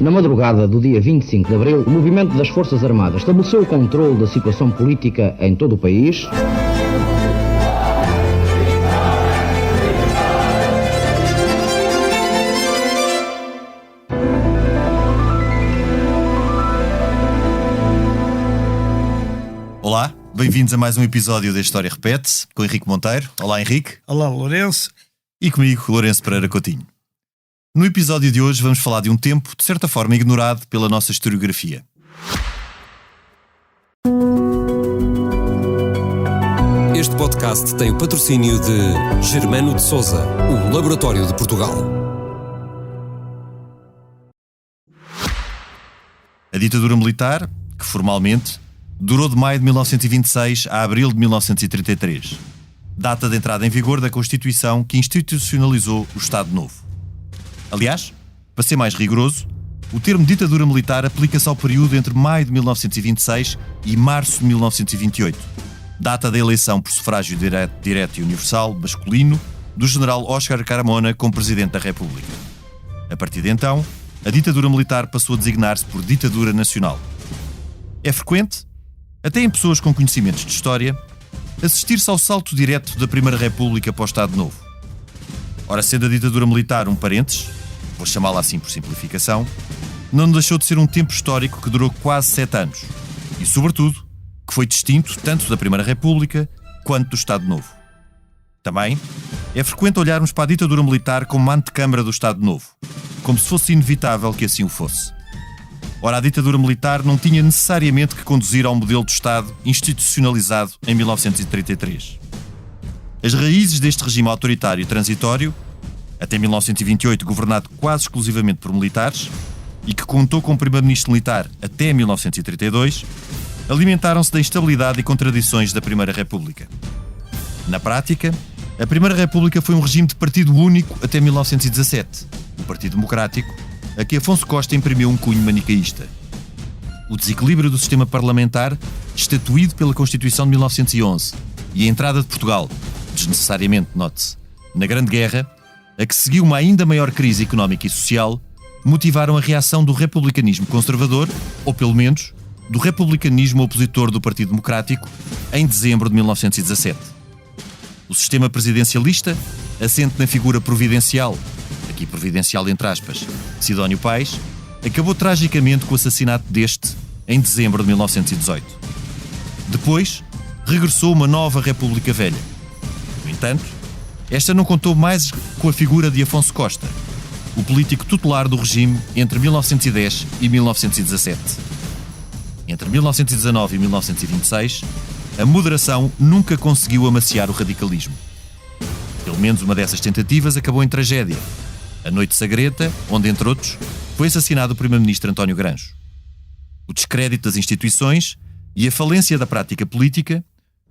Na madrugada do dia 25 de abril, o movimento das Forças Armadas estabeleceu o controle da situação política em todo o país. Olá, bem-vindos a mais um episódio da História Repete-se, com Henrique Monteiro. Olá, Henrique. Olá, Lourenço. E comigo, Lourenço Pereira Coutinho. No episódio de hoje vamos falar de um tempo, de certa forma, ignorado pela nossa historiografia. Este podcast tem o patrocínio de Germano de Sousa, o Laboratório de Portugal. A ditadura militar, que formalmente durou de maio de 1926 a abril de 1933, data de entrada em vigor da Constituição que institucionalizou o Estado Novo. Aliás, para ser mais rigoroso, o termo ditadura militar aplica-se ao período entre maio de 1926 e março de 1928, data da eleição por sufrágio direto e universal masculino do general Óscar Carmona como Presidente da República. A partir de então, a ditadura militar passou a designar-se por ditadura nacional. É frequente, até em pessoas com conhecimentos de história, assistir-se ao salto direto da Primeira República para o Estado Novo. Ora, sendo a ditadura militar um parênteses, vou chamá-la assim por simplificação, não deixou de ser um tempo histórico que durou quase 7 anos e, sobretudo, que foi distinto tanto da Primeira República quanto do Estado Novo. Também é frequente olharmos para a ditadura militar como uma antecâmara do Estado Novo, como se fosse inevitável que assim o fosse. Ora, a ditadura militar não tinha necessariamente que conduzir ao modelo de Estado institucionalizado em 1933. As raízes deste regime autoritário e transitório, até 1928 governado quase exclusivamente por militares, e que contou com um primeiro-ministro militar até 1932, alimentaram-se da instabilidade e contradições da Primeira República. Na prática, a Primeira República foi um regime de partido único até 1917, o Partido Democrático, a que Afonso Costa imprimiu um cunho manicaísta. O desequilíbrio do sistema parlamentar, estatuído pela Constituição de 1911, e a entrada de Portugal, desnecessariamente, note-se, na Grande Guerra, a que seguiu uma ainda maior crise económica e social, motivaram a reação do republicanismo conservador, ou pelo menos, do republicanismo opositor do Partido Democrático, em dezembro de 1917. O sistema presidencialista, assente na figura providencial, aqui providencial entre aspas, Sidónio Pais, acabou tragicamente com o assassinato deste em dezembro de 1918. Depois, regressou uma nova República Velha. No entanto, esta não contou mais com a figura de Afonso Costa, o político tutelar do regime entre 1910 e 1917. Entre 1919 e 1926, a moderação nunca conseguiu amaciar o radicalismo. Pelo menos uma dessas tentativas acabou em tragédia. A Noite Sagrenta, onde, entre outros, foi assassinado o primeiro-ministro António Gramsci. O descrédito das instituições e a falência da prática política,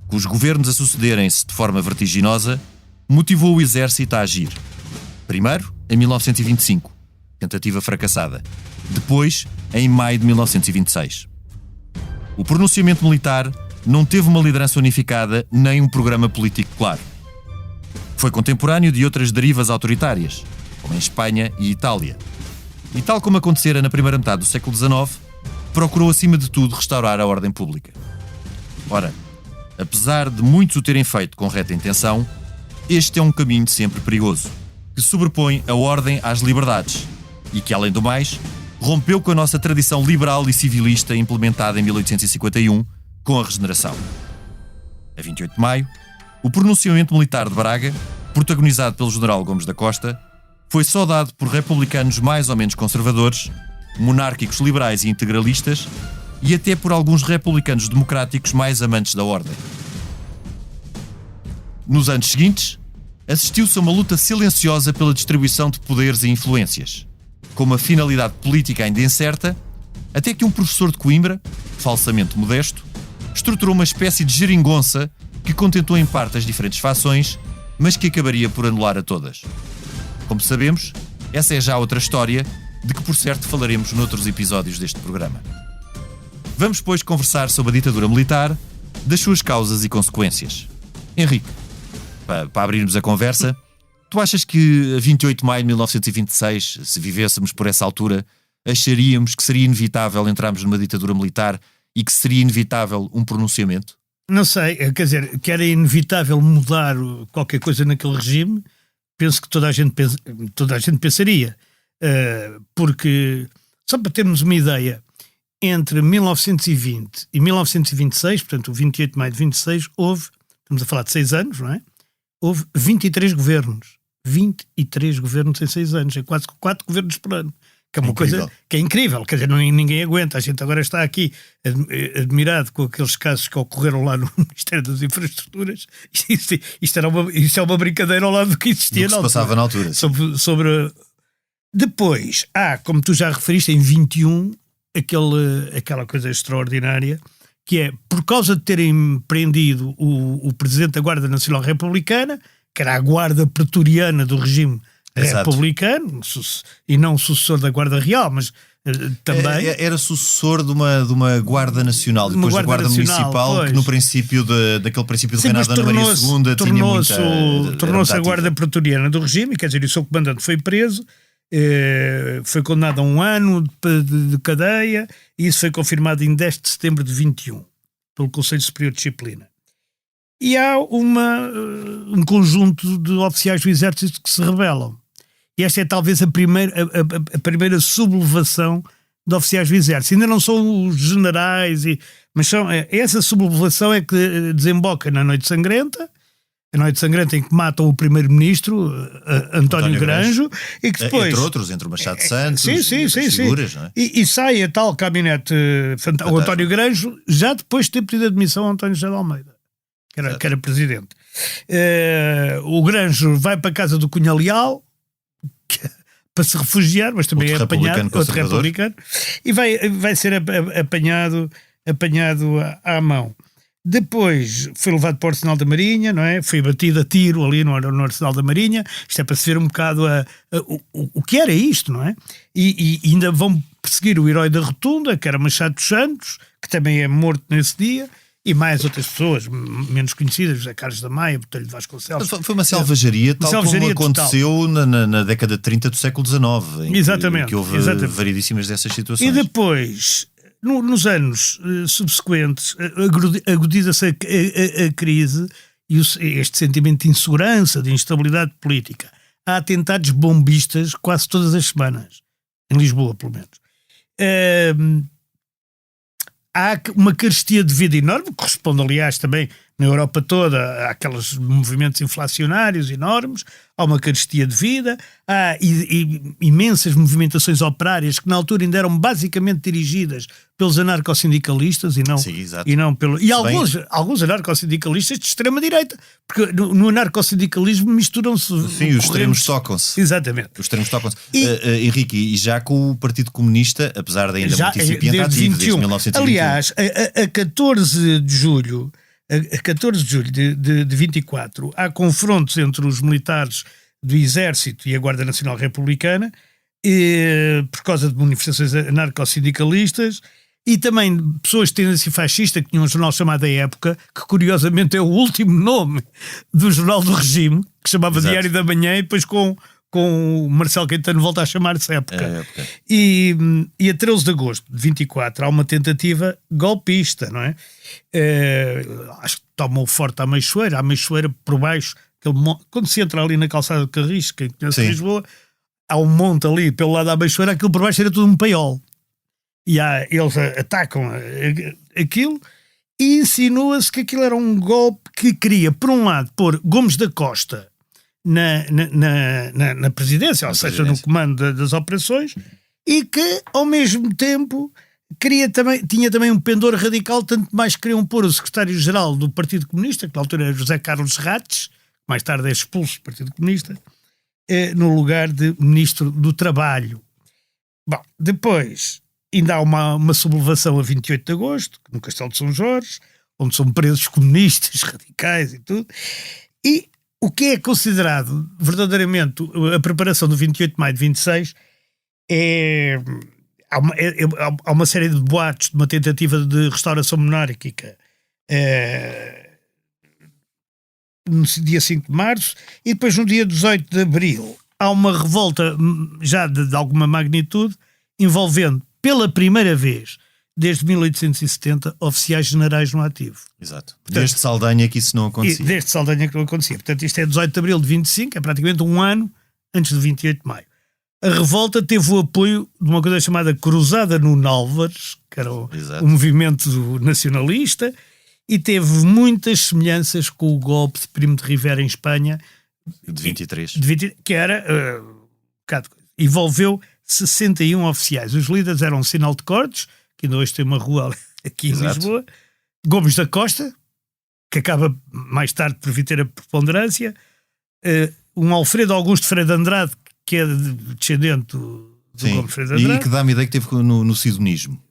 com os governos a sucederem-se de forma vertiginosa, motivou o exército a agir. Primeiro, em 1925, tentativa fracassada. Depois, em maio de 1926. O pronunciamento militar não teve uma liderança unificada nem um programa político claro. Foi contemporâneo de outras derivas autoritárias, como em Espanha e Itália. E tal como acontecera na primeira metade do século XIX, procurou acima de tudo restaurar a ordem pública. Ora, apesar de muitos o terem feito com reta intenção, este é um caminho sempre perigoso, que sobrepõe a ordem às liberdades e que, além do mais, rompeu com a nossa tradição liberal e civilista implementada em 1851 com a regeneração. A 28 de maio, o pronunciamento militar de Braga, protagonizado pelo general Gomes da Costa, foi saudado por republicanos mais ou menos conservadores, monárquicos liberais e integralistas e até por alguns republicanos democráticos mais amantes da ordem. Nos anos seguintes, assistiu-se a uma luta silenciosa pela distribuição de poderes e influências, com uma finalidade política ainda incerta, até que um professor de Coimbra, falsamente modesto, estruturou uma espécie de geringonça que contentou em parte as diferentes fações, mas que acabaria por anular a todas. Como sabemos, essa é já outra história, de que por certo falaremos noutros episódios deste programa. Vamos, pois, conversar sobre a ditadura militar, das suas causas e consequências. Henrique, para abrirmos a conversa, tu achas que a 28 de maio de 1926, se vivêssemos por essa altura, acharíamos que seria inevitável entrarmos numa ditadura militar e que seria inevitável um pronunciamento? Não sei, quer dizer, que era inevitável mudar qualquer coisa naquele regime, penso que toda a gente pensaria. Porque, só para termos uma ideia, entre 1920 e 1926, portanto o 28 de maio de 26, estamos a falar de 6 anos, não é? Houve 23 governos. 23 governos em 6 anos, é quase 4 governos por ano. Que é uma coisa que é incrível, quer dizer, ninguém aguenta. A gente agora está aqui admirado com aqueles casos que ocorreram lá no Ministério das Infraestruturas. Isto é uma brincadeira ao lado do que existia. Do que se passava na altura. Depois, como tu já referiste, em 21, aquela coisa extraordinária, que é, por causa de terem prendido o Presidente da Guarda Nacional Republicana, que era a guarda pretoriana do regime republicano, e não sucessor da Guarda Real, mas também... Era sucessor de uma Guarda Nacional, depois da Guarda Municipal, pois. Que no princípio daquele princípio do reinado da Ana Maria II tornou-se a Guarda Pretoriana do regime, quer dizer, o seu comandante foi preso, foi condenado a 1 ano de cadeia, e isso foi confirmado em 10 de setembro de 21, pelo Conselho Superior de Disciplina. E há um conjunto de oficiais do Exército que se rebelam. E esta é talvez a primeira sublevação de oficiais do Exército. Ainda não são os generais, mas essa sublevação é que desemboca na Noite Sangrenta, a Noite Sangrenta em que matam o primeiro-ministro, António Granjo, e que depois... Entre o Machado Santos, sim. figuras, não é? E sai a tal caminhonete, o António Granjo, já depois de ter pedido admissão a António José de Almeida, que era presidente. O Granjo vai para a casa do Cunha Leal, para se refugiar, mas também é apanhado, outro republicano, e vai ser apanhado à mão. Depois foi levado para o Arsenal da Marinha, não é? Foi batido a tiro ali no Arsenal da Marinha. Isto é para se ver um bocado o que era isto, não é? E ainda vão perseguir o herói da Rotunda, que era Machado dos Santos, que também é morto nesse dia, e mais outras pessoas menos conhecidas, José Carlos da Maia, Botelho de Vasconcelos. Foi uma selvageria, como aconteceu na década de 30 do século XIX, em que houve variedíssimas dessas situações. E depois, nos anos subsequentes, agudiza-se a crise e este sentimento de insegurança, de instabilidade política. Há atentados bombistas quase todas as semanas, em Lisboa, pelo menos. Há uma carestia de vida enorme, que corresponde, aliás, também na Europa toda, àqueles movimentos inflacionários enormes. Há uma carestia de vida, há imensas movimentações operárias que na altura ainda eram basicamente dirigidas pelos anarcossindicalistas e não pelo... E alguns anarcossindicalistas de extrema-direita, porque no anarcossindicalismo misturam-se... Sim, os extremos tocam-se. Exatamente. Os extremos tocam-se. Henrique, e já com o Partido Comunista, apesar de ainda muito incipiente ativo, desde 1921. Aliás, a 14 de julho... A 14 de julho de 24, há confrontos entre os militares do Exército e a Guarda Nacional Republicana por causa de manifestações anarcossindicalistas e também pessoas de tendência fascista, que tinham um jornal chamado A Época, que curiosamente é o último nome do jornal do regime, que chamava Exato. Diário da Manhã, e depois com o Marcelo Caetano volta a chamar-se Época. E a 13 de agosto de 24 há uma tentativa golpista, não é? Acho que tomam forte a Meixoeira por baixo, quando se entra ali na calçada do Carris, quem conhece Lisboa, há um monte ali pelo lado da Meixoeira, aquilo por baixo era tudo um paiol. E eles atacam aquilo e insinua-se que aquilo era um golpe que queria, por um lado, pôr Gomes da Costa na presidência, ou seja, no comando das operações, e que, ao mesmo tempo, tinha também um pendor radical, tanto mais queriam pôr o secretário-geral do Partido Comunista, que na altura era José Carlos Rates, mais tarde é expulso do Partido Comunista, no lugar de Ministro do Trabalho. Bom, depois ainda há uma sublevação a 28 de agosto, no Castelo de São Jorge, onde são presos comunistas, radicais e tudo, e o que é considerado verdadeiramente a preparação do 28 de maio de 26 há uma série de boatos de uma tentativa de restauração monárquica no dia 5 de março, e depois no dia 18 de abril há uma revolta já de alguma magnitude, envolvendo pela primeira vez desde 1870 oficiais generais no ativo. Exato. Desde Saldanha que isso não E acontecia. desde Saldanha que não acontecia. Portanto, isto é 18 de abril de 25, é praticamente um ano antes de 28 de maio. A revolta teve o apoio de uma coisa chamada Cruzada no Nálvares, que era o movimento nacionalista, e teve muitas semelhanças com o golpe de Primo de Rivera em Espanha, De 23. que era, envolveu 61 oficiais. Os líderes eram Sinal de Cortes, que ainda hoje tem uma rua aqui em Lisboa, Gomes da Costa, que acaba mais tarde por vir ter a preponderância, um Alfredo Augusto Freire de Andrade, que é descendente do Gomes Freire de Andrade. E que dá-me ideia que teve no sidonismo.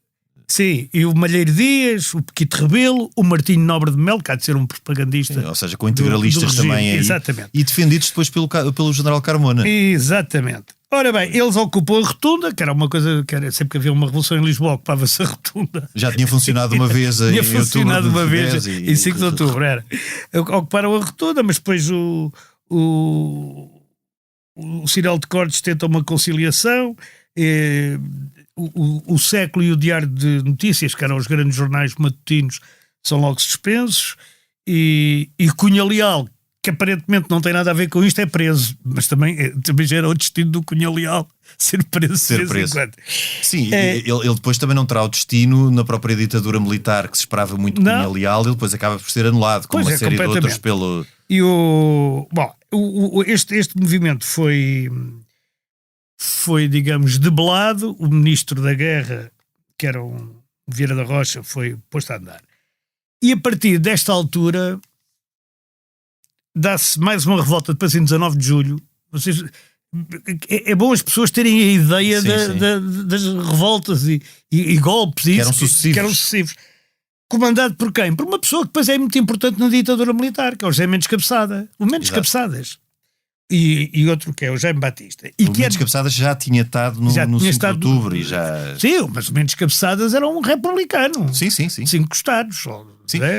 Sim, e o Malheiro Dias, o Pequito Rebelo, o Martinho Nobre de Melo, que há de ser um propagandista. Sim, ou seja, com integralistas do regime, também aí. exatamente. E defendidos depois pelo general Carmona. Exatamente. Ora bem, eles ocupam a rotunda, que era uma coisa, que era sempre que havia uma revolução em Lisboa, ocupava-se a rotunda. Já tinha funcionado uma vez em Tinha funcionado outubro uma de vez 10 em 5 de outubro, era. Ocuparam a rotunda, mas depois o Sinal de Cortes tenta uma conciliação, o Século e o Diário de Notícias, que eram os grandes jornais matutinos, são logo suspensos, e Cunha Leal, que aparentemente não tem nada a ver com isto, é preso, mas também já era o destino do Cunha Leal ser preso. Sim, ele depois também não terá o destino na própria ditadura militar que se esperava muito de Cunha Leal, ele depois acaba por ser anulado, como uma série de outros pelo... E este movimento foi, digamos, debelado. O ministro da Guerra, que era um Vieira da Rocha, foi posto a andar. E a partir desta altura dá-se mais uma revolta depois em 19 de julho. É bom as pessoas terem a ideia das revoltas e golpes que eram sucessivos. Comandado por quem? Por uma pessoa que depois é muito importante na ditadura militar, que é o José Mendes Cabeçada. O Mendes Cabeçadas. E outro que é o Jaime Batista. E o Mendes Cabeçadas já tinha estado no 5 de outubro e já... Sim, mas o Mendes Cabeçadas era um republicano. Sim. 5 estados.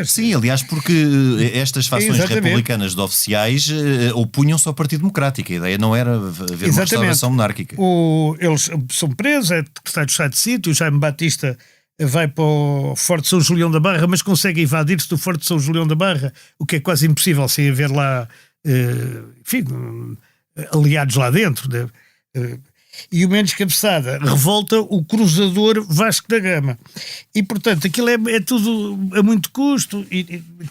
Sim, aliás, porque estas fações republicanas de oficiais opunham-se ao Partido Democrático. A ideia não era haver uma restauração monárquica. Eles são presos, é secretário de Estado de Sítio, o Jaime Batista vai para o Forte São Julião da Barra, mas consegue evadir-se do Forte São Julião da Barra, o que é quase impossível sem haver lá aliados lá dentro. E o Mendes Cabeçada revolta o cruzador Vasco da Gama. E, portanto, aquilo é tudo a muito custo,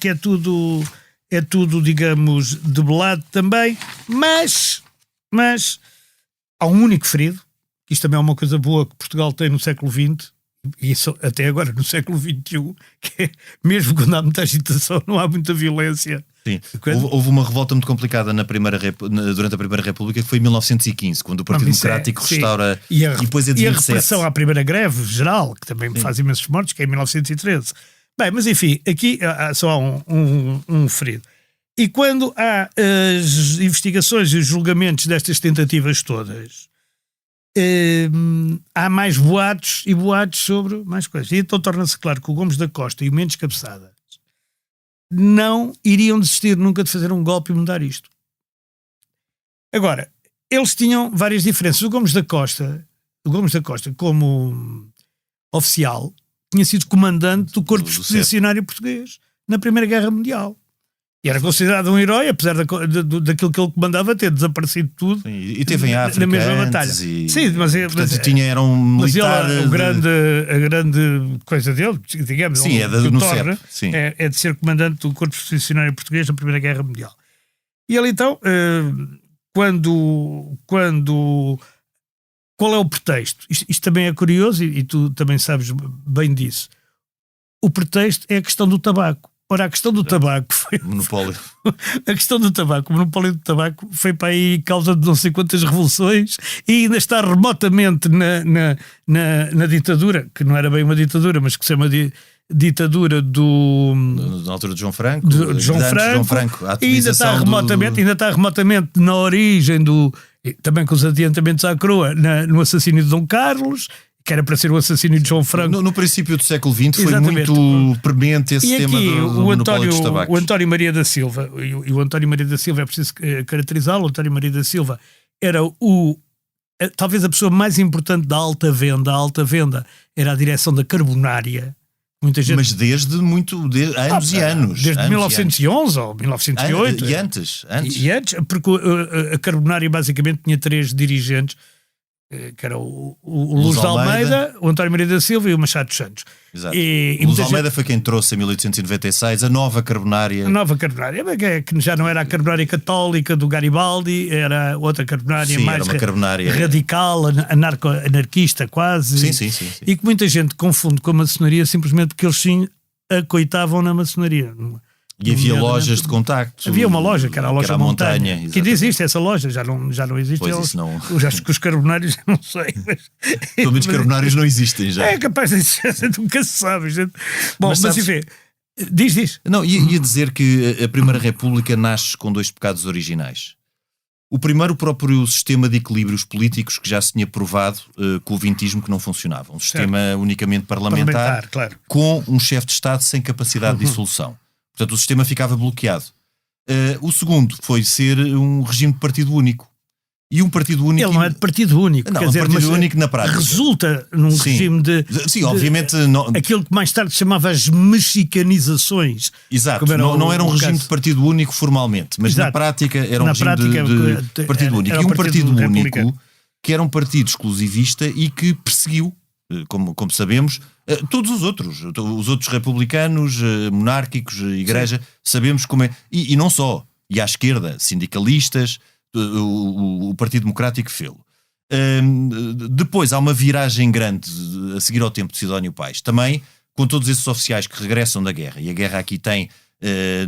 que é tudo, digamos, debelado também, mas há um único ferido, que isto também é uma coisa boa que Portugal tem no século XX, e isso até agora no século XXI, que é, mesmo quando há muita agitação, não há muita violência. Sim. Houve uma revolta muito complicada durante a Primeira República, que foi em 1915, quando o Partido Democrático restaura e depois é de 27. E a repressão à primeira greve geral, que também faz imensos mortos, que é em 1913. Bem, mas enfim, aqui só há um ferido. E quando há as investigações e os julgamentos destas tentativas todas, há mais boatos e boatos sobre mais coisas. E então torna-se claro que o Gomes da Costa e o Mendes Cabeçada não iriam desistir nunca de fazer um golpe e mudar isto. Agora, eles tinham várias diferenças. O Gomes da Costa, como oficial, tinha sido comandante do Corpo Expedicionário Português na Primeira Guerra Mundial. E era considerado um herói, apesar daquilo que ele comandava ter desaparecido tudo. Sim, e teve em África na mesma batalha. Sim, era um militar. Mas a grande coisa dele, digamos, sim, é de ser comandante do Corpo Expedicionário Português na Primeira Guerra Mundial. E ele então, qual é o pretexto? Isto também é curioso e tu também sabes bem disso. O pretexto é a questão do tabaco. Ora, a questão do tabaco foi... Monopólio. A questão do tabaco, o monopólio do tabaco foi para aí causa de não sei quantas revoluções e ainda está remotamente na ditadura, que não era bem uma ditadura, mas que se chama ditadura na altura de João Franco. De João Franco. E ainda está remotamente na origem também com os adiantamentos à coroa, no assassínio de Dom Carlos, que era para ser o assassínio de João Franco. No princípio do século XX foi muito premente esse tema do monopólio dos tabacos. O António Maria da Silva, e o António Maria da Silva é preciso caracterizá-lo, o António Maria da Silva era talvez a pessoa mais importante da alta venda. A alta venda era a direção da Carbonária. Muita gente... Mas desde anos e anos. Desde anos 1911 ou 1908. E antes. E antes, porque a Carbonária basicamente tinha 3 dirigentes, que era o Luz de Almeida, o António Maria da Silva e o Machado dos Santos. Exato. O Luz de Almeida foi quem trouxe em 1896 a nova Carbonária. A nova Carbonária, que já não era a Carbonária católica do Garibaldi, era outra Carbonária. Sim, mais era uma Carbonária radical, anarquista quase. Sim. E que muita gente confunde com a maçonaria simplesmente porque eles sim acoitavam na maçonaria. E havia lojas de contacto. Havia uma loja, que era a loja Montanha. Que ainda existe essa loja, já não existe. Pois isso não... Eu acho que os carbonários, não sei. Pelo menos carbonários não existem já. É capaz de existir, nunca se sabe. Gente. Bom, mas enfim, diz. Não, ia dizer que a Primeira República nasce com 2 pecados originais. O primeiro, o próprio sistema de equilíbrios políticos que já se tinha provado com o vintismo que não funcionava. Um sistema unicamente parlamentar claro. Com um chefe de Estado sem capacidade de dissolução. Portanto, o sistema ficava bloqueado. O segundo foi ser um regime de partido único. E um partido único... Ele não é de partido único. Não, quer dizer, partido único na prática. Resulta num regime de... Sim, obviamente... Não... Aquilo que mais tarde se chamava as mexicanizações. Exato, não era um regime de partido único formalmente, mas na prática era um regime de partido único. E um partido único que era um partido exclusivista e que perseguiu, como sabemos, todos os outros republicanos, monárquicos, igreja, sim. Sabemos como é. E não só. E à esquerda, sindicalistas, o Partido Democrático fê-lo. Depois há uma viragem grande a seguir ao tempo de Sidónio Pais. Também com todos esses oficiais que regressam da guerra. E a guerra aqui tem,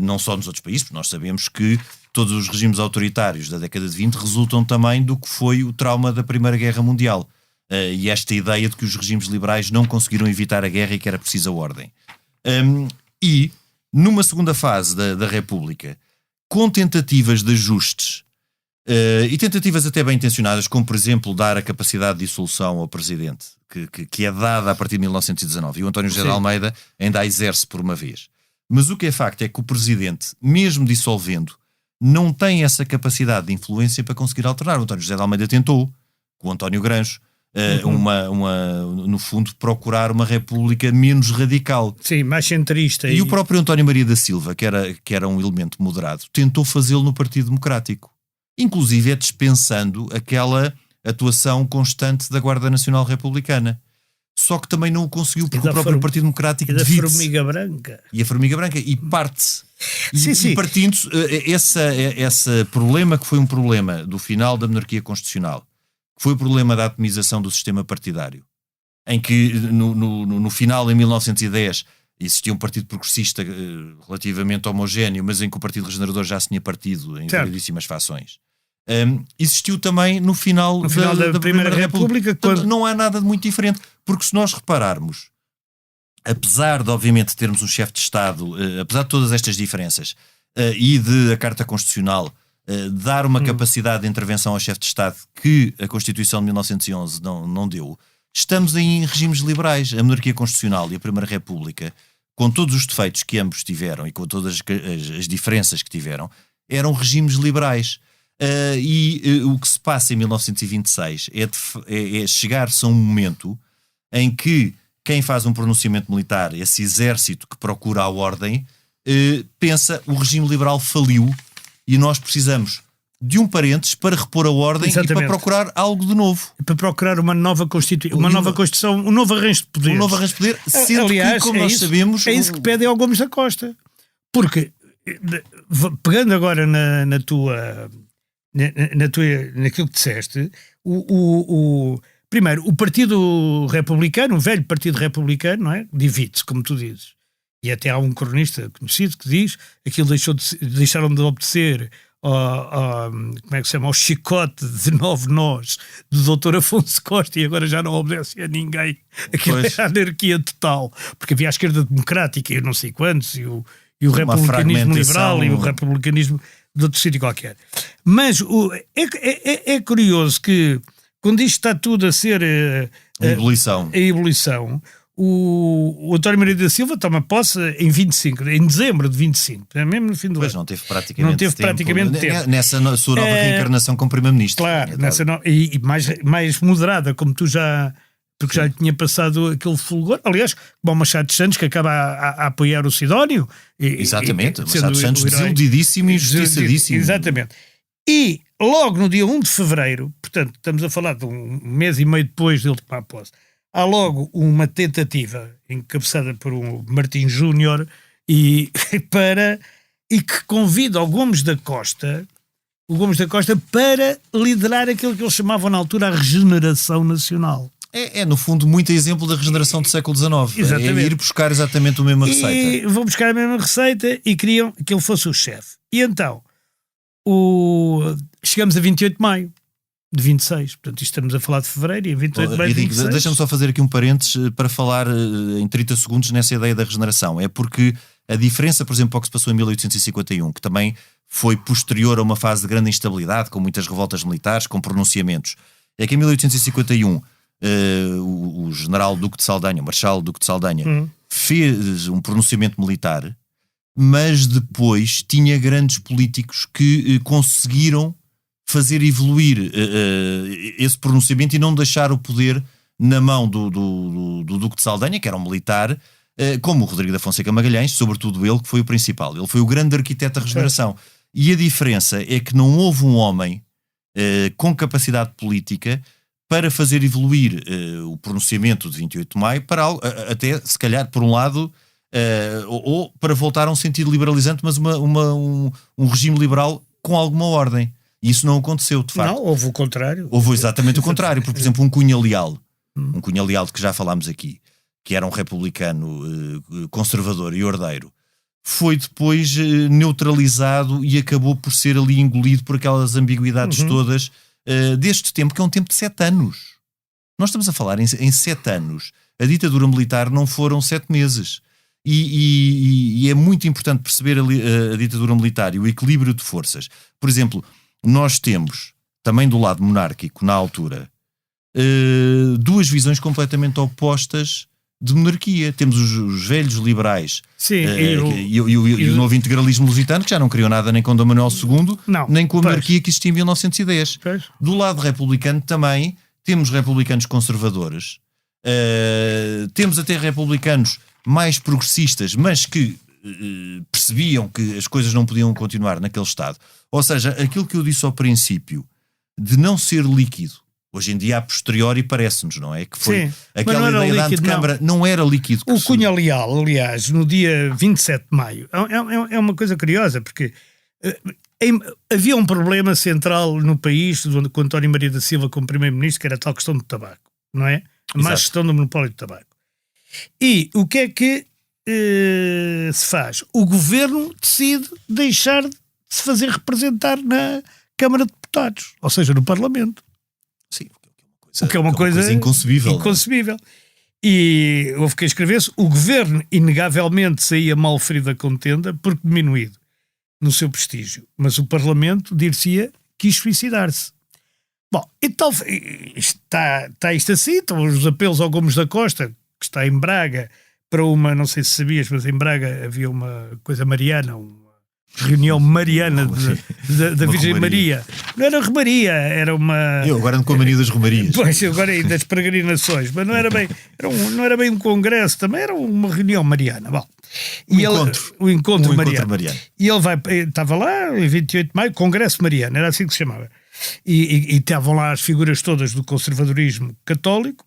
não só nos outros países, porque nós sabemos que todos os regimes autoritários da década de 20 resultam também do que foi o trauma da Primeira Guerra Mundial. E esta ideia de que os regimes liberais não conseguiram evitar a guerra e que era precisa ordem. E, numa segunda fase da República, com tentativas de ajustes, e tentativas até bem intencionadas, como, por exemplo, dar a capacidade de dissolução ao Presidente, que é dada a partir de 1919, e o António José de Almeida ainda a exerce por uma vez. Mas o que é facto é que o Presidente, mesmo dissolvendo, não tem essa capacidade de influência para conseguir alternar. O António José de Almeida tentou, com o António Granjo, no fundo, procurar uma república menos radical. Sim, mais centrista. E o próprio António Maria da Silva, que era um elemento moderado, tentou fazê-lo no Partido Democrático. Inclusive dispensando aquela atuação constante da Guarda Nacional Republicana. Só que também não o conseguiu porque o próprio Partido Democrático divide-se. E a Formiga Branca. E a Formiga Branca. E parte-se. Sim. E partindo-se, esse problema que foi um problema do final da monarquia constitucional, que foi o problema da atomização do sistema partidário, em que no final, em 1910, existia um partido progressista relativamente homogéneo, mas em que o Partido Regenerador já se tinha partido em variedíssimas fações. Existiu também no final da Primeira República. Quando... Não há nada de muito diferente, porque se nós repararmos, apesar de obviamente termos um chefe de Estado, apesar de todas estas diferenças, e de a Carta Constitucional dar uma capacidade de intervenção ao chefe de Estado que a Constituição de 1911 não deu, estamos em regimes liberais. A monarquia constitucional e a Primeira República, com todos os defeitos que ambos tiveram e com todas as diferenças que tiveram, eram regimes liberais. O que se passa em 1926 é chegar-se a um momento em que quem faz um pronunciamento militar, esse exército que procura a ordem, pensa o regime liberal faliu e nós precisamos de um parênteses para repor a ordem. Exatamente. E para procurar algo de novo. Para procurar uma nova Constituição, nova Constituição, um novo arranjo de poder. Um novo arranjo de poder, sendo aliás, que, como nós sabemos... É isso que pede ao Gomes da Costa. Porque, pegando agora naquilo que disseste, primeiro, o Partido Republicano, o velho Partido Republicano, não é? Divide-se, como tu dizes. E até há um cronista conhecido que diz aquilo deixaram de obedecer como é que se chama? Ao chicote de 9 nós do Dr. Afonso Costa e agora já não obedece a ninguém. Aquilo é a anarquia total. Porque havia a esquerda democrática e eu não sei quantos, e o republicanismo liberal e o republicanismo de outro sítio qualquer. Mas é curioso que quando isto está tudo a ser a ebulição, o António Maria da Silva toma posse em dezembro de 25, mesmo no fim do Pois ano. não teve praticamente tempo. Nessa sua nova reencarnação como Primeiro-Ministro. Claro, e mais moderada, como tu já... Porque já lhe tinha passado aquele fulgor. Aliás, como o Machado de Santos, que acaba a apoiar o Sidónio. Exatamente, Machado de Santos desiludidíssimo e injustiçadíssimo. Exatamente. E logo no dia 1 de fevereiro, portanto, estamos a falar de um mês e meio depois dele tomar posse, há logo uma tentativa encabeçada por um Martim Júnior e que convida o Gomes da Costa para liderar aquilo que eles chamavam na altura a regeneração nacional. É, no fundo, muito exemplo da regeneração do século XIX. Exatamente. É ir buscar exatamente a mesma receita. E vão buscar a mesma receita e queriam que ele fosse o chefe. E então, chegamos a 28 de maio de 26. Portanto, isto estamos a falar de fevereiro e a 28 de maio de 26. Deixa-me só fazer aqui um parênteses para falar em 30 segundos nessa ideia da regeneração. É porque a diferença, por exemplo, ao que se passou em 1851, que também foi posterior a uma fase de grande instabilidade, com muitas revoltas militares, com pronunciamentos, é que em 1851... o general Duque de Saldanha, o Marechal Duque de Saldanha, fez um pronunciamento militar, mas depois tinha grandes políticos que conseguiram fazer evoluir esse pronunciamento e não deixar o poder na mão do Duque de Saldanha, que era um militar, como o Rodrigo da Fonseca Magalhães, sobretudo ele, que foi o principal. Ele foi o grande arquiteto da regeneração. E a diferença é que não houve um homem com capacidade política para fazer evoluir o pronunciamento de 28 de maio para algo, até se calhar por um lado, ou para voltar a um sentido liberalizante, mas um regime liberal com alguma ordem. E isso não aconteceu, de facto. Não, houve o contrário. Houve exatamente o contrário. Por exemplo, um Cunha Leal de que já falámos aqui, que era um republicano conservador e ordeiro, foi depois neutralizado e acabou por ser ali engolido por aquelas ambiguidades todas deste tempo, que é um tempo de 7 anos. Nós estamos a falar em 7 anos. A ditadura militar não foram 7 meses. E é muito importante perceber a ditadura militar e o equilíbrio de forças. Por exemplo, nós temos, também do lado monárquico, na altura, duas visões completamente opostas de monarquia. Temos os velhos liberais. Sim, e o novo integralismo lusitano, que já não criou nada nem com Dom Manuel II, nem com a monarquia que existia em 1910. Pois. Do lado republicano também temos republicanos conservadores, temos até republicanos mais progressistas, mas que percebiam que as coisas não podiam continuar naquele estado. Ou seja, aquilo que eu disse ao princípio, de não ser líquido, hoje em dia, a posteriori, parece-nos, não é? Que foi aquela ideia da antecâmara, não era líquido. O Cunha Leal, aliás, no dia 27 de maio, é uma coisa curiosa, porque havia um problema central no país, com António Maria da Silva como primeiro-ministro, que era a tal questão do tabaco, não é? A má gestão do monopólio do tabaco. E o que é que se faz? O governo decide deixar de se fazer representar na Câmara de Deputados, ou seja, no Parlamento. Sim, o que é uma coisa inconcebível. Inconcebível. E houve quem escrevesse: o governo inegavelmente saía mal ferido da contenda porque diminuído no seu prestígio, mas o Parlamento, dir-se-ia, quis suicidar-se. Bom, então está isto assim, estão os apelos ao Gomes da Costa, que está em Braga, para uma, não sei se sabias, mas em Braga havia uma coisa mariana, uma reunião mariana da Virgem Maria. Não era Romaria, era uma... Eu agora ando com a mania das Romarias. Pois, agora aí das peregrinações, mas não era bem, não era bem um congresso, também era uma reunião mariana. Bom, o encontro mariano. E ele estava lá em 28 de maio, Congresso Mariano, era assim que se chamava. E estavam lá as figuras todas do conservadorismo católico,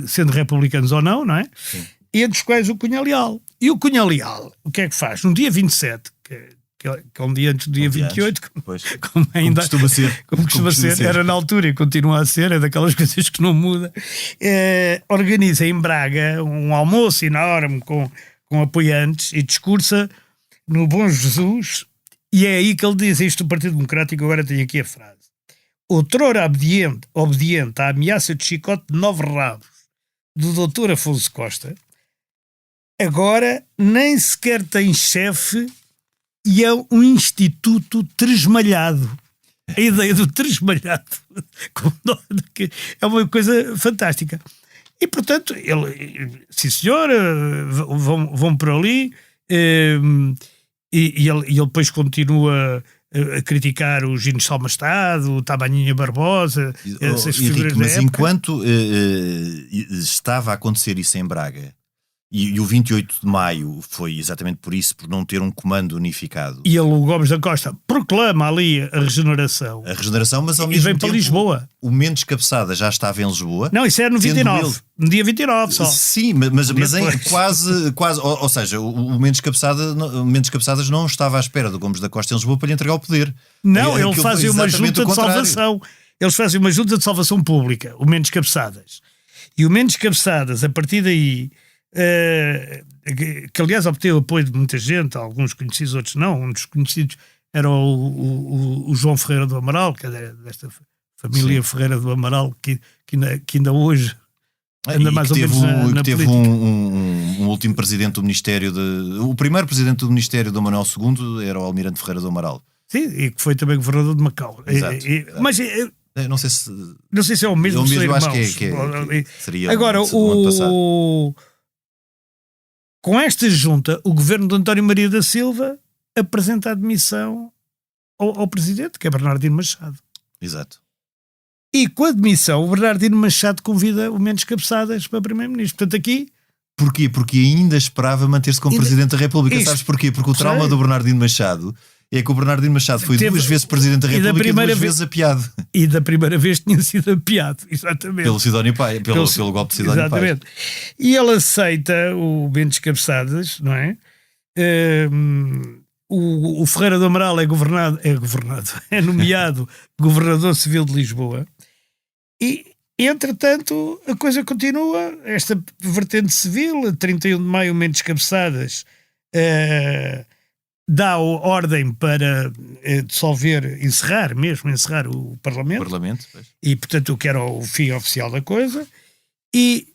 sendo republicanos ou não, não é? Sim. Entre os quais o Cunha Leal. E o Cunha Leal, o que é que faz? No dia 27, que é um dia antes do dia 28, como costuma ser, era na altura e continua a ser, é daquelas coisas que não muda, organiza em Braga um almoço enorme com apoiantes e discursa no Bom Jesus, e é aí que ele diz isto do Partido Democrático. Agora tenho aqui a frase: outrora obediente à ameaça de chicote de 9 rabos do Dr. Afonso Costa, agora nem sequer tem chefe e é um instituto tresmalhado. A ideia do tresmalhado é uma coisa fantástica. E, portanto, sim senhor, vão por ali, e ele depois continua a criticar o Gino Salmastado, o Tabaninha Barbosa, essas figuras da mas época. enquanto estava a acontecer isso em Braga, e o 28 de maio foi exatamente por isso, por não ter um comando unificado. E o Gomes da Costa proclama ali a regeneração. Mas ao E mesmo vem tempo para Lisboa. o Mendes Cabeçada já estava em Lisboa. Não, isso era no sendo 29. ele- No dia 29 só. Sim, mas em Depois. quase, ou seja, o Mendes Cabeçadas não estava à espera do Gomes da Costa em Lisboa para lhe entregar o poder. Não, Aquilo ele foi fazia uma exatamente junta o de contrário. salvação. Eles fazem uma junta de salvação pública, o Mendes Cabeçadas. E o Mendes Cabeçadas, a partir daí, que aliás obteve o apoio de muita gente, alguns conhecidos, outros não. Um dos conhecidos era o João Ferreira do Amaral, que é desta família Ferreira do Amaral, que ainda hoje anda mais ou menos na teve política. um último presidente do Ministério o primeiro presidente do Ministério do Manuel II era o Almirante Ferreira do Amaral. Sim, e que foi também governador de Macau. Exato. Mas Não sei se não sei se é o mesmo, eu se são mesmo acho irmãos. que seria Agora, do ano passado. com esta junta, o governo de António Maria da Silva apresenta a admissão ao presidente, que é Bernardino Machado. Exato. E com a admissão, o Bernardino Machado convida o Mendes Cabeçadas para primeiro-ministro. Portanto, aqui... Porquê? Porque ainda esperava manter-se como Presidente da República. Isto- Sabes porquê? Porque o trauma sei. do Bernardino Machado é que o Bernardino Machado foi Teve- 2 vezes Presidente da e da República e primeira 2 vezes apiado E da primeira vez tinha sido apiado, exatamente. pelo Sidónio Pais, pelo golpe de Sidónio Pais. Exatamente. E ele aceita o Mendes Cabeçadas, não é? O Ferreira do Amaral é nomeado governador civil de Lisboa. E, entretanto, a coisa continua. Esta vertente civil, a 31 de maio, o Mendes Cabeçadas dá a ordem para encerrar o Parlamento. Parlamento, pois. E, portanto, o que era o fim oficial da coisa. E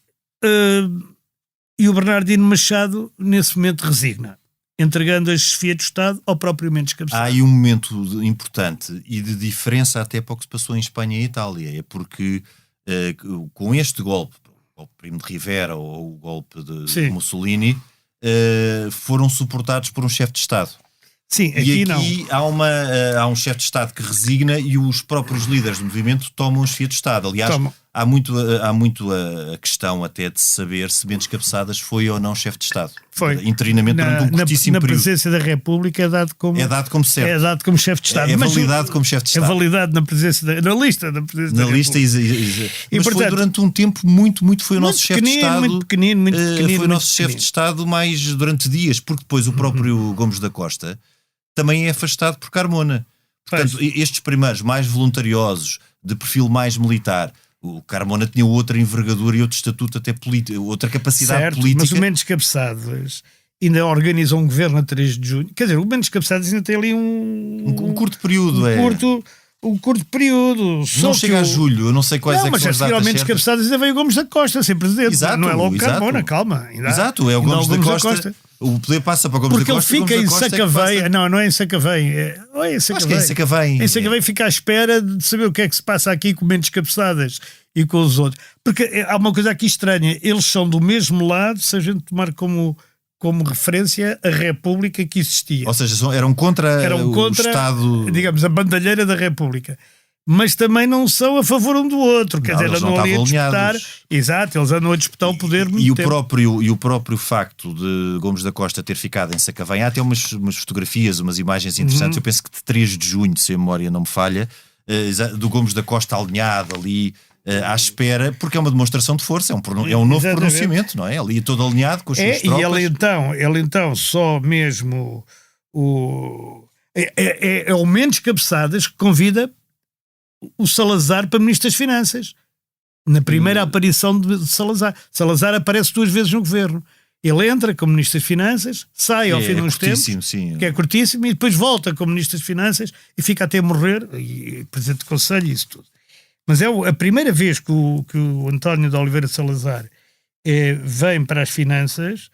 o Bernardino Machado, nesse momento, resigna, entregando a chefia do Estado ao próprio Mendes Há Cabeçadas. aí um momento importante e de diferença até para o que se passou em Espanha e Itália. É porque com este golpe, o golpe Primo de Rivera ou o golpe de Mussolini, foram suportados por um chefe de Estado. Sim, E aqui não. há um chefe de Estado que resigna e os próprios líderes do movimento tomam a chefia de Estado. Aliás, há muito a questão até de saber se Mendes Cabeçadas foi ou não chefe de Estado. Foi. Interinamente durante um curtíssimo na período. presidência da República é dado como certo. É dado como chefe de Estado. É Mas validado como chefe de Estado. É validado na presidência na lista da presidência Na da lista, República. mas portanto, foi durante um tempo muito foi o nosso chefe de Estado. Muito pequenino. Foi o nosso chefe de Estado mais durante dias, porque depois o próprio Gomes da Costa também é afastado por Carmona. Portanto, estes primeiros mais voluntariosos, de perfil mais militar, o Carmona tinha outra envergadura e outro estatuto até político, outra capacidade política. Mas o Mendes Cabeçadas ainda organiza um governo a 3 de junho. Quer dizer, o Mendes Cabeçadas ainda tem ali um curto período. Um curto período. Não chega a julho, eu não sei quais mas são as datas Mendes Cabeçadas ainda veio o Gomes da Costa, ser presidente. Exato, não é logo exato. Carmona, calma. Exato, é o Gomes da Costa. O poder passa para o Gomes da Costa. Porque ele fica em Sacavém. Não é em Sacavém. É em Sacavém. Acho que é em Sacavém. Em Sacavém fica à espera de saber o que é que se passa aqui com Mendes Cabeçadas e com os outros. Porque há uma coisa aqui estranha. Eles são do mesmo lado, se a gente tomar como referência a República que existia. Ou seja, eram contra o Estado... digamos, a bandalheira da República. Mas também não são a favor um do outro. Quer dizer, andam ali a disputar. Exato, eles andam a disputar o poder muito tempo. E o próprio facto de Gomes da Costa ter ficado em Sacavém, há até umas fotografias, umas imagens interessantes. Eu penso que de 3 de junho, se a memória não me falha, do Gomes da Costa alinhado ali à espera, porque é uma demonstração de força, é um novo pronunciamento, não é? Ali todo alinhado com as suas tropas. E ele então só mesmo é o Mendes Cabeçadas que convida o Salazar para Ministro das Finanças. Na primeira aparição de Salazar. Salazar aparece 2 vezes no governo. Ele entra como Ministro das Finanças, sai ao fim de uns tempos, sim. que é curtíssimo, e depois volta como Ministro das Finanças e fica até morrer, e Presidente do Conselho e isso tudo. Mas é a primeira vez que o António de Oliveira Salazar vem para as finanças.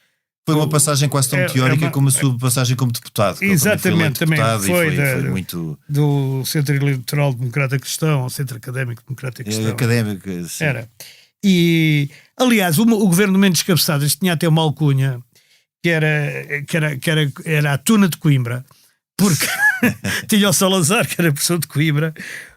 Foi uma passagem quase tão teórica como a sua passagem como deputado. Exatamente, também foi muito... do Centro Eleitoral Democrata Cristão ao Centro Académico Democrata Cristão. Académico, sim. Era. E, aliás, o governo de Mendes Cabeçadas tinha até uma alcunha que era a Tuna de Coimbra, porque tinha o Salazar, que era professor de Coimbra,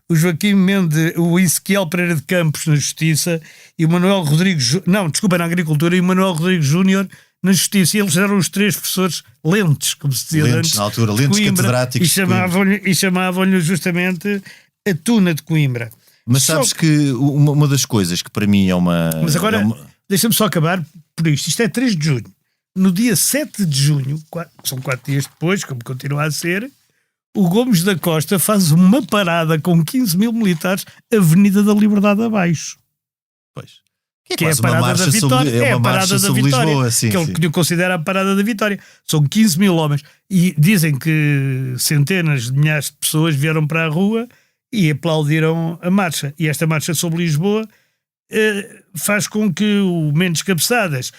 o Joaquim Mendes, o Ezequiel Pereira de Campos na Justiça e o Manuel Rodrigues, na Agricultura, e o Manuel Rodrigues Júnior na Justiça. E eles eram os 3 professores lentes, como se dizia Lentes, antes, na altura, de lentes Coimbra, catedráticos de Coimbra. e chamavam-lhe justamente a Tuna de Coimbra. Mas sabes que uma das coisas que para mim é uma... Mas agora, deixa-me só acabar por isto. Isto é 3 de junho. No dia 7 de junho, são 4 dias depois, como continua a ser, o Gomes da Costa faz uma parada com 15 mil militares, Avenida da Liberdade abaixo. Pois. Que é a parada da Vitória. É uma marcha sobre Lisboa, sim, que ele considera a parada da Vitória. São 15 mil homens. E dizem que centenas de milhares de pessoas vieram para a rua e aplaudiram a marcha. E esta marcha sobre Lisboa faz com que o Mendes Cabeçadas,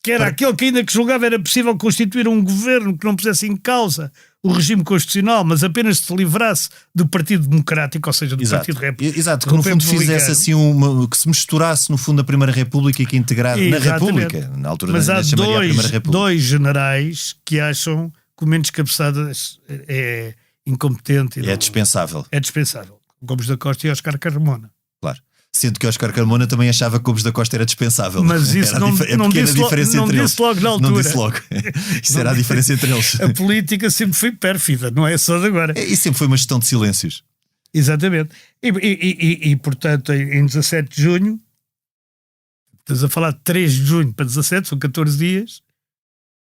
que era aquele que ainda que julgava era possível constituir um governo que não pusesse em causa o regime constitucional, mas apenas se livrasse do Partido Democrático, ou seja, do Partido Republicano. Exato, que no fundo fizesse assim que se misturasse no fundo a Primeira República e que integrasse na República. Na altura mas há chamaria a Primeira República. 2 generais que acham que o Mendes Cabeçadas é incompetente. É dispensável. É dispensável. Gomes da Costa e Óscar Carmona. Claro. Sendo que Óscar Carmona também achava que Gomes da Costa era dispensável. Mas isso não disse logo na altura. Não disse logo. Isso era a diferença entre eles. A política sempre foi pérfida, não é só de agora. E sempre foi uma gestão de silêncios. Exatamente. E portanto, em 17 de junho, estás a falar de 3 de junho para 17, são 14 dias,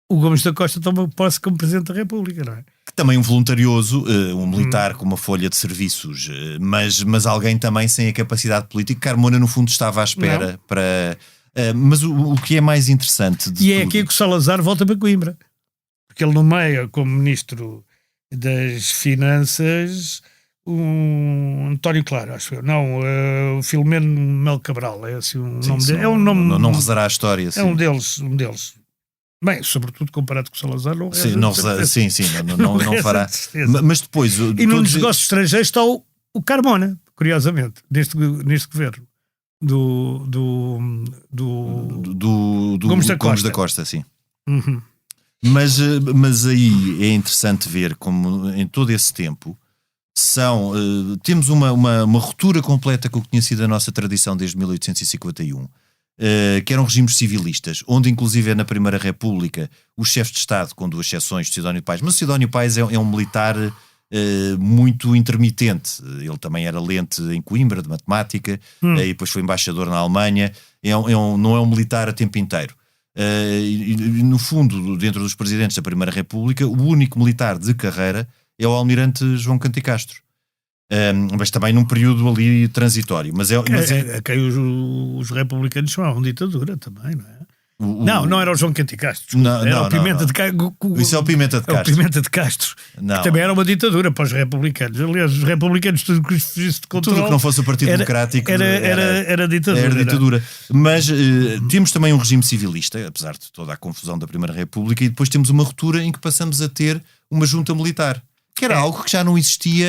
o Gomes da Costa toma posse como Presidente da República, não é? Que também um voluntarioso, um militar com uma folha de serviços, mas alguém também sem a capacidade política. Carmona, no fundo, estava à espera para... mas o que é mais interessante de E é tudo... aqui que o Salazar volta para Coimbra. Porque ele nomeia como Ministro das Finanças um António Claro, acho eu. Não, o Filomeno Melo Cabral. É assim um nome dele. É um nome... Não rezará a história. É um deles. Bem, sobretudo comparado com o Salazar, não não fará. Mas depois... E nos negócios estrangeiros está o Carmona, curiosamente, neste governo. Do Gomes da Costa, sim. Uhum. Mas aí é interessante ver como em todo esse tempo temos uma ruptura completa com o que tinha sido a nossa tradição desde 1851. Que eram regimes civilistas, onde inclusive na Primeira República os chefes de Estado, com 2 exceções, Sidónio Pais, mas Sidónio Pais é um militar muito intermitente. Ele também era lente em Coimbra de matemática, e depois foi embaixador na Alemanha. Não é um militar a tempo inteiro. E no fundo, dentro dos presidentes da Primeira República, o único militar de carreira é o almirante João Canticastro. Mas também num período ali transitório. A quem os republicanos chamavam ditadura também, não é? Não era o João Canticastro. Era o Pimenta de Castro. Isso é o Pimenta de Castro. O Pimenta de Castro. Que também era uma ditadura para os republicanos. Aliás, os republicanos, tudo que fugisse de controle, tudo que não fosse o Partido Democrático era ditadura. Era ditadura. Mas temos também um regime civilista, apesar de toda a confusão da Primeira República, e depois temos uma ruptura em que passamos a ter uma junta militar. Que era algo que já não existia.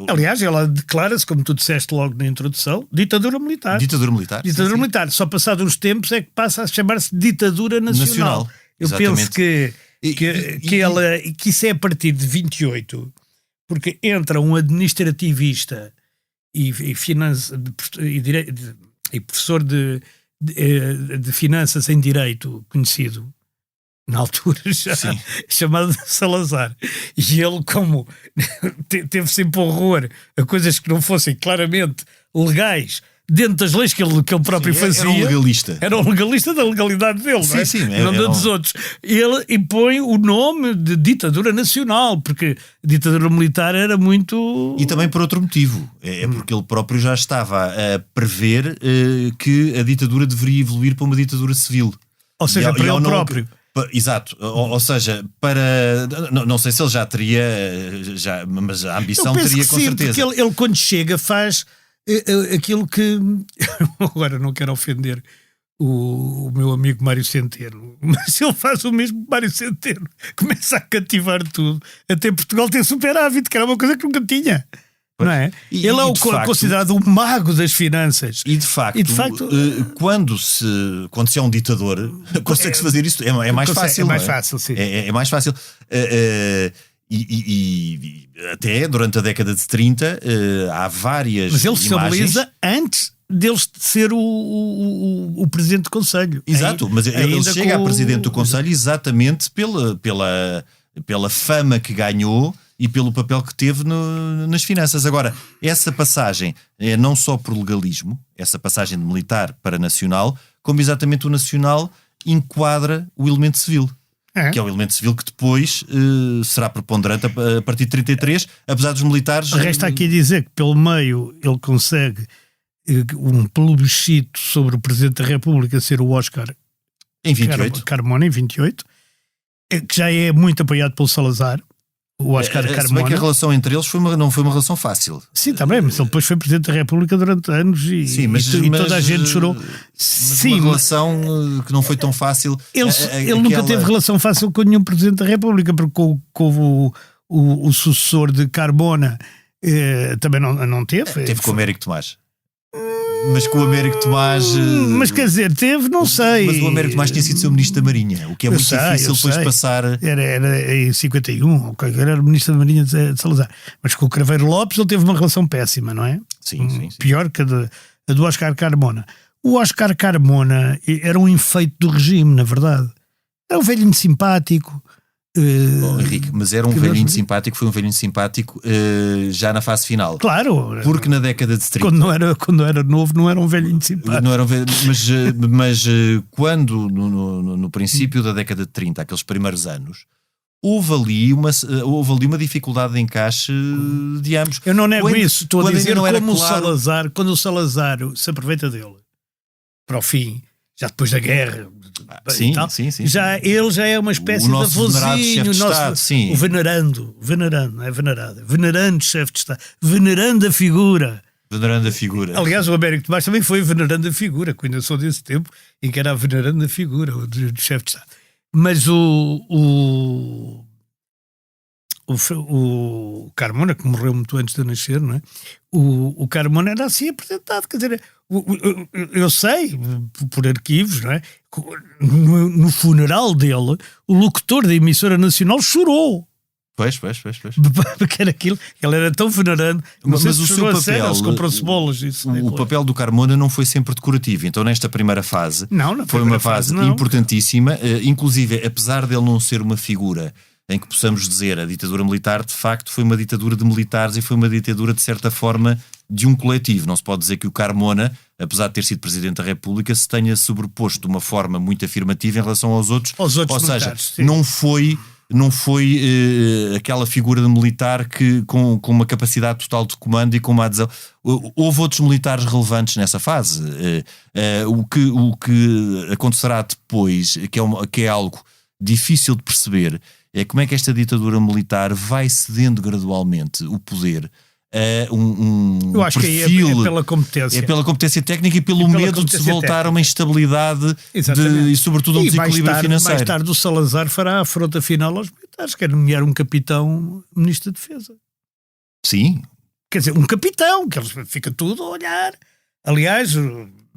Aliás, ela declara-se, como tu disseste logo na introdução, ditadura militar. Ditadura militar. Ditadura militar. Só passados uns tempos é que passa a chamar-se ditadura nacional. Eu penso que isso é a partir de 28, porque entra um administrativista e professor de finanças em direito conhecido, na altura já, chamado Salazar, e ele, como teve sempre horror a coisas que não fossem claramente legais dentro das leis que ele próprio fazia, era um legalista da legalidade dele, não da dos outros. Ele impõe o nome de ditadura nacional, porque a ditadura militar era muito... E também por outro motivo, porque ele próprio já estava a prever que a ditadura deveria evoluir para uma ditadura civil. Ou seja, para ele próprio. Exato, ou seja, não sei se ele já teria, mas a ambição teria com certeza. Porque ele quando chega faz aquilo que agora não quero ofender o meu amigo Mário Centeno, mas ele faz o mesmo que Mário Centeno, começa a cativar tudo, até Portugal tem superávit, que era uma coisa que nunca tinha. Não é? E Ele é de facto, considerado o mago das finanças. E de facto, quando se é um ditador, consegue-se fazer isto. É mais fácil. É mais fácil, sim. É mais fácil. E até durante a década de 30 há várias Mas ele imagens. estabiliza antes dele ser o presidente do Conselho. Exato, mas ele chega a presidente do Conselho exatamente pela fama que ganhou e pelo papel que teve nas finanças. Agora, essa passagem é não só por legalismo, essa passagem de militar para nacional, como exatamente o nacional enquadra o elemento civil. Que é o elemento civil que depois será preponderante a partir de 33, apesar dos militares... Resta aqui dizer que pelo meio ele consegue um plebiscito sobre o Presidente da República ser o Oscar em 28. Carmona, em 28, que já é muito apoiado pelo Salazar. O Oscar Carmona. Se bem que a relação entre eles não foi uma relação fácil. Sim, também, mas ele depois foi Presidente da República durante anos e toda a gente chorou. Sim, uma relação que não foi tão fácil. Ele nunca teve relação fácil com nenhum Presidente da República, porque com o sucessor de Carmona também não teve. Teve com o Américo Tomás. Mas com o Américo Tomás... Mas quer dizer, teve, não sei. Mas o Américo Tomás tinha sido seu Ministro da Marinha, o que é muito difícil depois passar... Era em 51, era o Ministro da Marinha de Salazar. Mas com o Craveiro Lopes ele teve uma relação péssima, não é? Sim. Pior que a do Oscar Carmona. O Oscar Carmona era um enfeite do regime, na verdade. Era um velhinho simpático... Bom, Henrique, mas era um velhinho simpático, foi um velhinho simpático já na fase final. Claro. Porque na década de 30... Quando era novo não era um velhinho simpático. Não era um velho, mas quando no princípio da década de 30, aqueles primeiros anos, houve ali uma dificuldade de encaixe de ambos. Eu não nego isso, estou a dizer não era como claro... quando o Salazar se aproveita dele para o fim, já depois da guerra... Sim. Ele já é uma espécie de avôzinho, o venerando, não é venerado, venerando chefe de Estado, venerando a figura. Aliás, o Américo Tomás também foi venerando a figura, que ainda sou desse tempo em que era venerando a figura do chefe de Estado. Mas o Carmona, que morreu muito antes de eu nascer, não é? O Carmona era assim apresentado, quer dizer, eu sei, por arquivos, não é? No funeral dele, o locutor da emissora nacional chorou. Pois. Porque era aquilo, ele era tão venerando. Mas o seu papel, comprou-se bolas. O papel do Carmona não foi sempre decorativo. Então, nesta primeira fase, foi uma fase importantíssima. Inclusive, apesar dele não ser uma figura em que possamos dizer a ditadura militar, de facto, foi uma ditadura de militares e foi uma ditadura, de certa forma, de um coletivo. Não se pode dizer que o Carmona, apesar de ter sido Presidente da República, se tenha sobreposto de uma forma muito afirmativa em relação aos outros. Ou seja, sim. não foi aquela figura de militar que, com uma capacidade total de comando e com uma adesão. Houve outros militares relevantes nessa fase. O que acontecerá depois, que é algo difícil de perceber, é como é que esta ditadura militar vai cedendo gradualmente o poder a eu acho perfil, que é pela competência. É pela competência técnica e pelo medo de se voltar a uma instabilidade e sobretudo a um desequilíbrio financeiro. Mais tarde o Salazar fará a afronta final aos militares, quer nomear um capitão ministro da Defesa. Sim. Quer dizer, um capitão, que fica tudo a olhar. Aliás,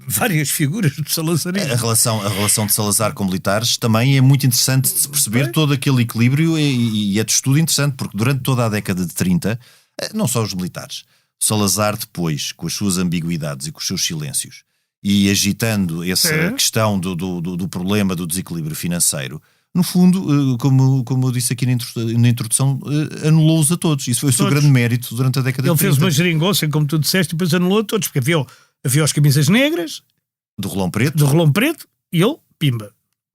várias figuras do salazarismo. A relação de Salazar com militares também é muito interessante de se perceber todo aquele equilíbrio e é de estudo interessante, porque durante toda a década de 30, não só os militares, Salazar depois, com as suas ambiguidades e com os seus silêncios, e agitando essa questão do problema do desequilíbrio financeiro, no fundo, como eu disse aqui na introdução, anulou-os a todos. Isso foi o seu grande mérito durante a década de 30. Ele fez uma geringonça, como tu disseste, e depois anulou a todos, porque havia as camisas negras do rolão preto e ele, pimba,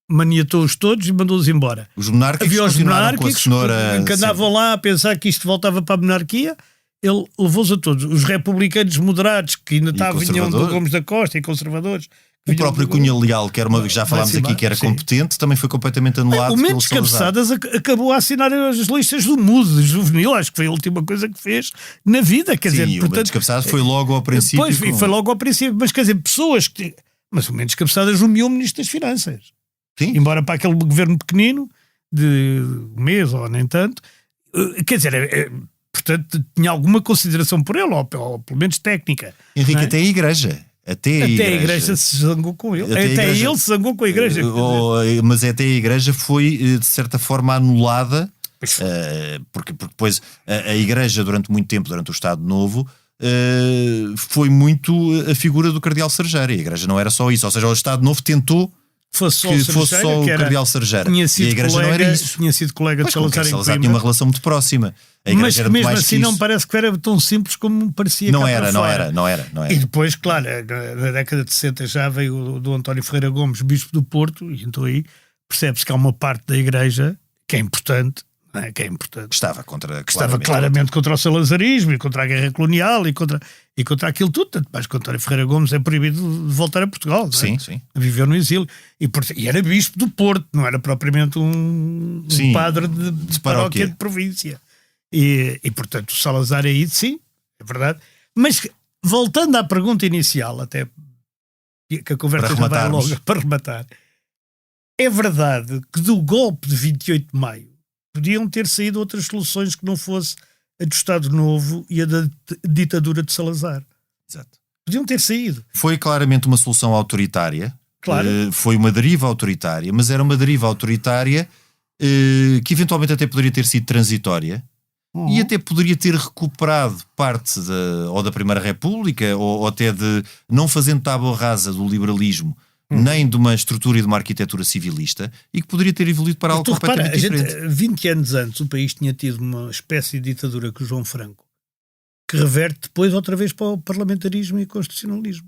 maniatou-os todos e mandou-os embora. Os monárquicos havia os monárquicos que andavam sempre lá a pensar que isto voltava para a monarquia. Ele levou-os a todos. Os republicanos moderados, que ainda vinham do Gomes da Costa, e conservadores. O próprio Cunha Leal, que já falámos aqui, que era competente, também foi completamente anulado. O Mendes Cabeçadas acabou a assinar as listas do MUD juvenil, acho que foi a última coisa que fez na vida. Quer dizer, portanto, o Mendes Cabeçadas foi logo ao princípio. Pois, foi logo ao princípio, mas quer dizer, pessoas que... Mas o Mendes Cabeçadas nomeou o Ministro das Finanças. Sim. Embora para aquele governo pequenino, de um mês ou nem tanto, quer dizer, portanto, tinha alguma consideração por ele, ou pelo menos técnica. Henrique, não é? até a Igreja. Até a Igreja se zangou com ele. Até ele se zangou com a Igreja. Mas até a Igreja foi, de certa forma, anulada, porque depois a Igreja, durante muito tempo, durante o Estado Novo, foi muito a figura do Cardeal Serjeira. A Igreja não era só isso. Ou seja, o Estado Novo tentou que fosse só o Cardeal Serjeira. E a Igreja não era isso. Tinha sido colega de Salazar em Salazar tinha uma relação muito próxima. Mas mesmo assim não parece que era tão simples como parecia. Não era. E depois, claro, na década de 60 já veio do António Ferreira Gomes, bispo do Porto, e então aí percebe-se que há uma parte da Igreja que é importante, não é? Que estava claramente contra o salazarismo e contra a guerra colonial e contra aquilo tudo. Tanto mais que o António Ferreira Gomes é proibido de voltar a Portugal. Sim. Viveu no exílio. E era bispo do Porto, não era propriamente um padre de paróquia de província. E portanto o Salazar aí, sim, é verdade. Mas voltando à pergunta inicial, até que a conversa já vai longa, para rematar, é verdade que do golpe de 28 de maio podiam ter saído outras soluções que não fosse a do Estado Novo e a da ditadura de Salazar. Exato. Podiam ter saído. Foi claramente uma solução autoritária. Claro. Foi uma deriva autoritária, mas era uma deriva autoritária que eventualmente até poderia ter sido transitória. E até poderia ter recuperado parte ou da Primeira República ou até de não fazendo tábua rasa do liberalismo, nem de uma estrutura e de uma arquitetura civilista, e que poderia ter evoluído para algo completamente diferente. 20 anos antes o país tinha tido uma espécie de ditadura com o João Franco, que reverte depois outra vez para o parlamentarismo e constitucionalismo.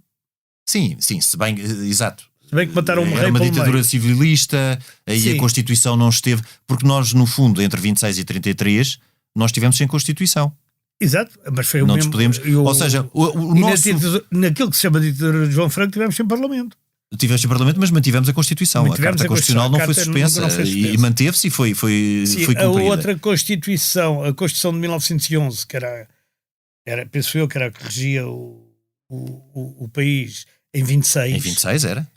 Sim, se bem, exato. Se bem que mataram um rei era uma ditadura civilista, aí a Constituição não esteve, porque nós no fundo entre 26 e 33 nós estivemos sem Constituição. Exato, mas foi o não mesmo. Podemos, ou seja, o nosso... naquilo que se chama de ditadura de João Franco tivemos sem Parlamento. Tivemos sem Parlamento, mas mantivemos a Constituição. A Carta Constitucional não foi suspensa e manteve-se e foi cumprida. A outra Constituição, a Constituição de 1911, que era penso eu, que era a que regia o país em 26. Em 26 era.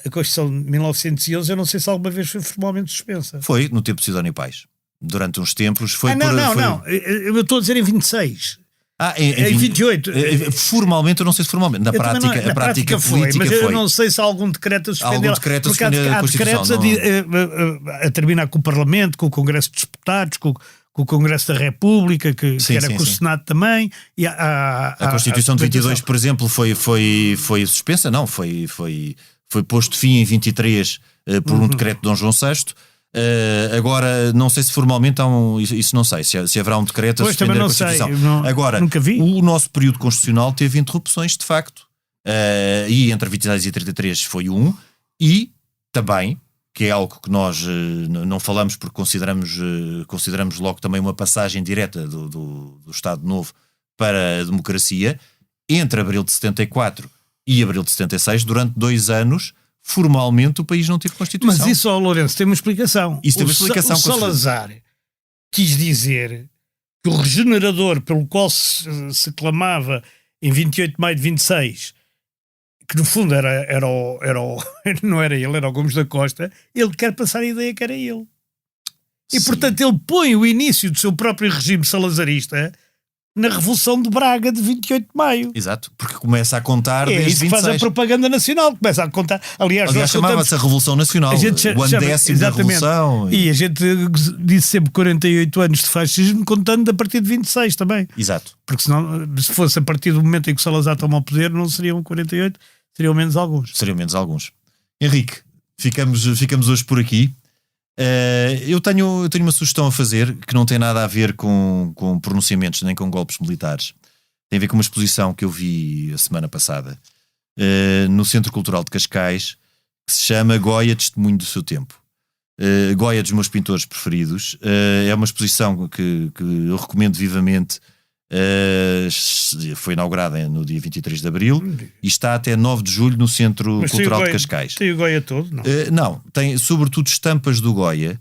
A Constituição de 1911, eu não sei se alguma vez foi formalmente suspensa. Foi, no tempo de Sidónio Pais. Durante uns tempos foi não. Eu estou a dizer em 26. Em 28. Formalmente, eu não sei se formalmente. Na prática foi, política mas foi. Eu não sei se há algum decreto a suspender. Algum decreto a suspender a Constituição. Há decretos a terminar com o Parlamento, com o Congresso dos Deputados, com o Congresso da República, que era com o Senado também. E a Constituição de 22, por exemplo, foi suspensa. Não, foi posto fim em 23 por um decreto de Dom João VI. Agora, não sei se formalmente há isso não sei, se haverá um decreto a suspender a Constituição. Agora, nunca vi. O nosso período constitucional teve interrupções de facto, e entre 26 e 33 foi e também, que é algo que nós não falamos porque consideramos logo também uma passagem direta do Estado Novo para a democracia, entre abril de 74 e abril de 76, durante 2 anos formalmente o país não teve Constituição. Mas isso, Lourenço, tem uma explicação. Isso tem uma explicação. O Salazar quis dizer que o regenerador pelo qual se clamava em 28 de maio de 26, que no fundo não era ele, era o Gomes da Costa, ele quer passar a ideia que era ele. E portanto ele põe o início do seu próprio regime salazarista na Revolução de Braga de 28 de maio. Exato, porque começa a contar desde 26. É isso que faz a propaganda nacional, começa a contar. Aliás chamava-se a Revolução Nacional, o 10º da Revolução. E a gente disse sempre 48 anos de fascismo, contando a partir de 26 também. Exato. Porque senão, se fosse a partir do momento em que o Salazar toma o poder, não seriam 48, seriam menos alguns. Henrique, ficamos hoje por aqui. Eu tenho uma sugestão a fazer que não tem nada a ver com pronunciamentos nem com golpes militares. Tem a ver com uma exposição que eu vi a semana passada no Centro Cultural de Cascais, que se chama Goya, Testemunho do Seu Tempo. Goya é dos meus pintores preferidos. É uma exposição que eu recomendo vivamente. Foi inaugurada no dia 23 de Abril e está até 9 de julho no Centro Cultural de Cascais. Tem o Goya todo? Não, tem sobretudo estampas do Goya,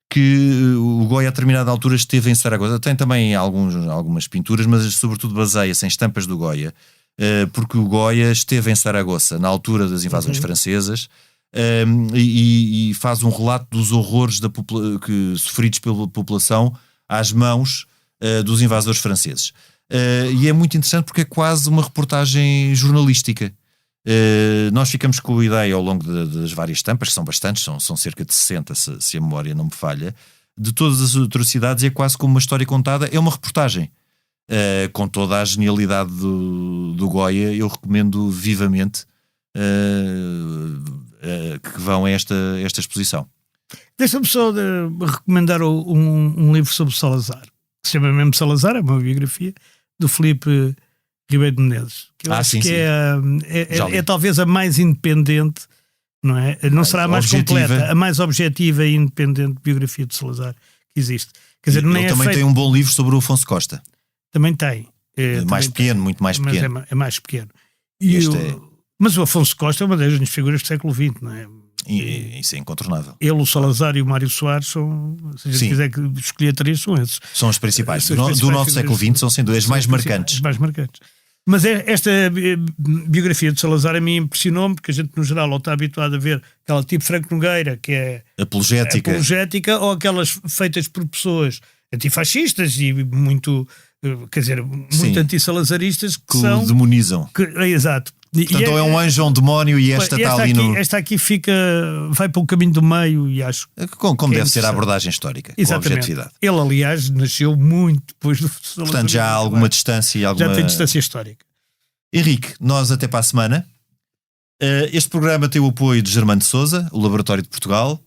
que o Goya a determinada altura esteve em Saragossa. Tem também algumas pinturas, mas sobretudo baseia-se em estampas do Goya, porque o Goya esteve em Saragossa na altura das invasões francesas e faz um relato dos horrores sofridos pela população às mãos dos invasores franceses. E é muito interessante porque é quase uma reportagem jornalística. Nós ficamos com a ideia ao longo das várias estampas, que são bastantes, são cerca de 60, se a memória não me falha, de todas as atrocidades, e é quase como uma história contada, é uma reportagem. Com toda a genialidade do Goya, eu recomendo vivamente que vão a esta exposição. Deixa-me só recomendar um livro sobre Salazar, que se chama mesmo Salazar, é uma biografia, do Filipe Ribeiro de Menezes. Que eu acho que é talvez a mais independente, não é? Não será a mais completa, a mais objetiva e independente biografia de Salazar que existe. Quer dizer, ele também tem um bom livro sobre o Afonso Costa. Também tem. Muito mais pequeno. Mas é mais pequeno. Mas o Afonso Costa é uma das figuras do século XX, não é? Isso é incontornável. Ele, o Salazar e o Mário Soares são, se a gente quiser escolher três, são esses. São os principais. Do nosso século XX são sendo as mais marcantes. Mais marcantes. Mas esta biografia de Salazar a mim impressionou-me, porque a gente no geral está habituado a ver aquela tipo Franco Nogueira, que é apologética, ou aquelas feitas por pessoas antifascistas e muito, quer dizer, muito antissalazaristas que são... demonizam. Exato. Portanto, é um anjo ou um demónio e esta está ali no... Esta aqui vai para o caminho do meio e acho... Como deve ser a abordagem histórica, com objetividade. Ele, aliás, nasceu muito depois do... Portanto, já há alguma distância e alguma... Já tem distância histórica. Henrique, nós até para a semana. Este programa tem o apoio de Germano de Sousa, o Laboratório de Portugal.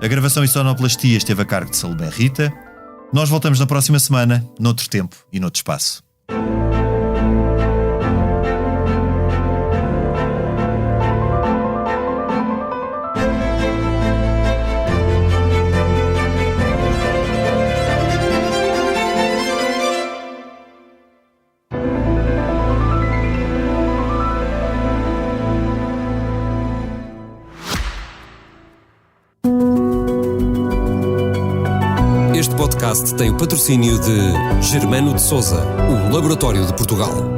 A gravação e sonoplastia esteve a cargo de Salomé Rita. Nós voltamos na próxima semana, noutro tempo e noutro espaço. Este podcast tem o patrocínio de Germano de Sousa, o Laboratório de Portugal.